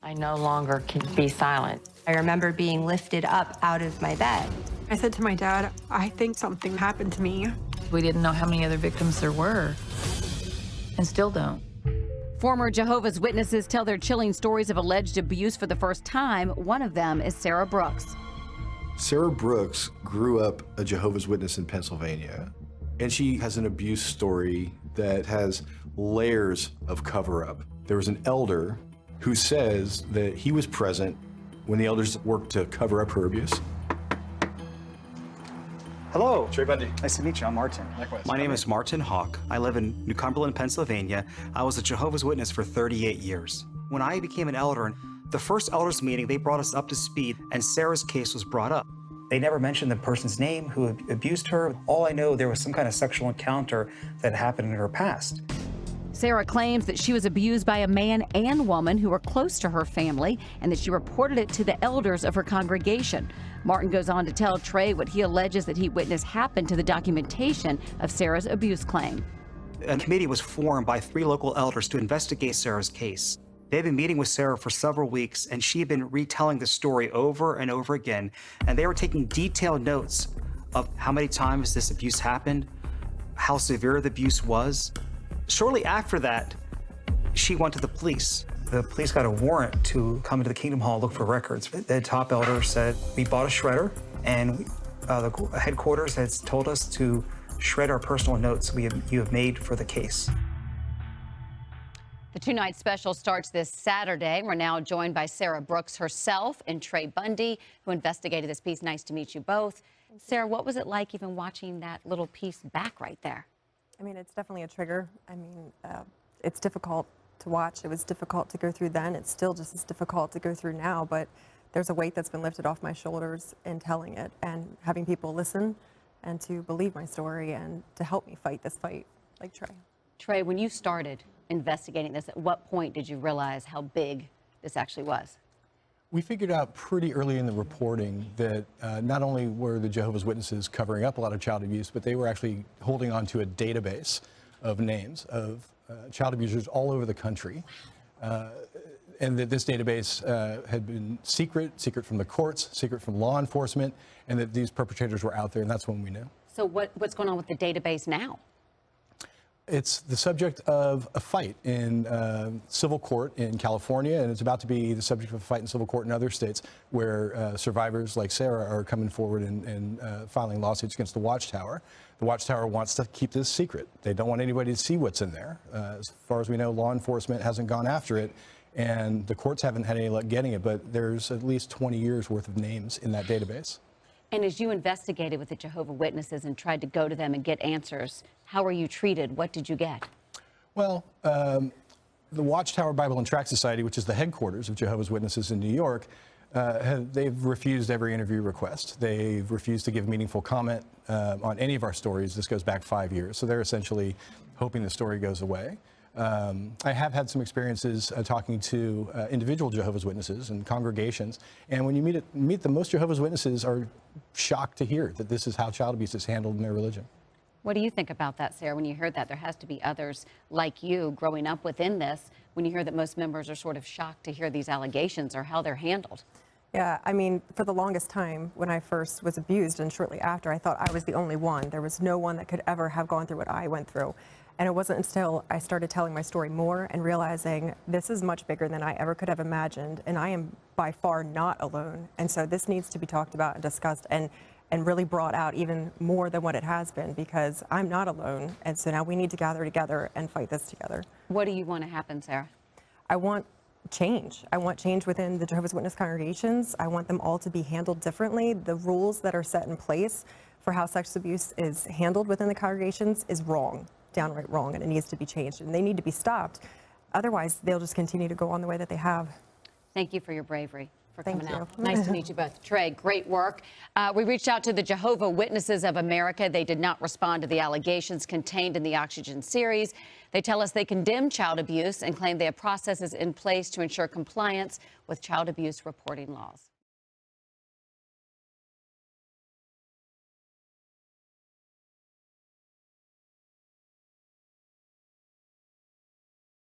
I no longer can be silent. I remember being lifted up out of my bed. I said to my dad, I think something happened to me. We didn't know how many other victims there were, and still don't. Former Jehovah's Witnesses tell their chilling stories of alleged abuse for the first time. One of them is Sarah Brooks. Sarah Brooks grew up a Jehovah's Witness in Pennsylvania, and she has an abuse story that has layers of cover-up. There was an elder who says that he was present when the elders worked to cover up her abuse. Hello. Trey Bundy. Nice to meet you. I'm Martin. Likewise. My name is Martin Hawk. I live in New Cumberland, Pennsylvania. I was a Jehovah's Witness for 38 years. When I became an elder, the first elders meeting, they brought us up to speed, and Sarah's case was brought up. They never mentioned the person's name who abused her. All I know, there was some kind of sexual encounter that happened in her past. Sarah claims that she was abused by a man and woman who were close to her family and that she reported it to the elders of her congregation. Martin goes on to tell Trey what he alleges that he witnessed happened to the documentation of Sarah's abuse claim. A committee was formed by 3 local elders to investigate Sarah's case. They've been meeting with Sarah for several weeks, and she had been retelling the story over and over again, and they were taking detailed notes of how many times this abuse happened, how severe the abuse was. Shortly after that, she went to the police. The police got a warrant to come into the Kingdom Hall and look for records. The top elder said, we bought a shredder, and the headquarters has told us to shred our personal notes you have made for the case. The two-night special starts this Saturday. We're now joined by Sarah Brooks herself and Trey Bundy, who investigated this piece. Nice to meet you both. Sarah, what was it like even watching that little piece back right there? I mean, it's definitely a trigger. I mean, it's difficult to watch. It was difficult to go through then. It's still just as difficult to go through now, but there's a weight that's been lifted off my shoulders in telling it and having people listen and to believe my story and to help me fight this fight like Trey. Trey, when you started investigating this, at what point did you realize how big this actually was? We figured out pretty early in the reporting that not only were the Jehovah's Witnesses covering up a lot of child abuse, but they were actually holding on to a database of names of child abusers all over the country. And that this database had been secret from the courts, secret from law enforcement, and that these perpetrators were out there, and that's when we knew. So what's going on with the database now? It's the subject of a fight in civil court in California, and it's about to be the subject of a fight in civil court in other states where survivors like Sarah are coming forward and filing lawsuits against the Watchtower. The Watchtower wants to keep this secret. They don't want anybody to see what's in there. As far as we know, law enforcement hasn't gone after it, and the courts haven't had any luck getting it, but there's at least 20 years worth of names in that database. And as you investigated with the Jehovah's Witnesses and tried to go to them and get answers, how were you treated? What did you get? Well, the Watchtower Bible and Tract Society, which is the headquarters of Jehovah's Witnesses in New York, they've refused every interview request. They've refused to give meaningful comment on any of our stories. This goes back 5 years, so they're essentially hoping the story goes away. I have had some experiences talking to individual Jehovah's Witnesses and congregations, and when you meet them, most Jehovah's Witnesses are shocked to hear that this is how child abuse is handled in their religion. What do you think about that, Sarah, when you hear that? There has to be others like you growing up within this, when you hear that most members are sort of shocked to hear these allegations or how they're handled. Yeah, I mean, for the longest time when I first was abused and shortly after, I thought I was the only one. There was no one that could ever have gone through what I went through. And it wasn't until I started telling my story more and realizing this is much bigger than I ever could have imagined, and I am by far not alone. And so this needs to be talked about and discussed and really brought out even more than what it has been, because I'm not alone. And so now we need to gather together and fight this together. What do you want to happen, Sarah? I want change. I want change within the Jehovah's Witness congregations. I want them all to be handled differently. The rules that are set in place for how sex abuse is handled within the congregations is wrong, downright wrong, and it needs to be changed, and they need to be stopped. Otherwise, they'll just continue to go on the way that they have. Thank you for your bravery. For Thank coming you. out. Nice to meet you both. Trey, great work. We reached out to the Jehovah's Witnesses of America. They did not respond to the allegations contained in the Oxygen series. They tell us they condemn child abuse and claim they have processes in place to ensure compliance with child abuse reporting laws.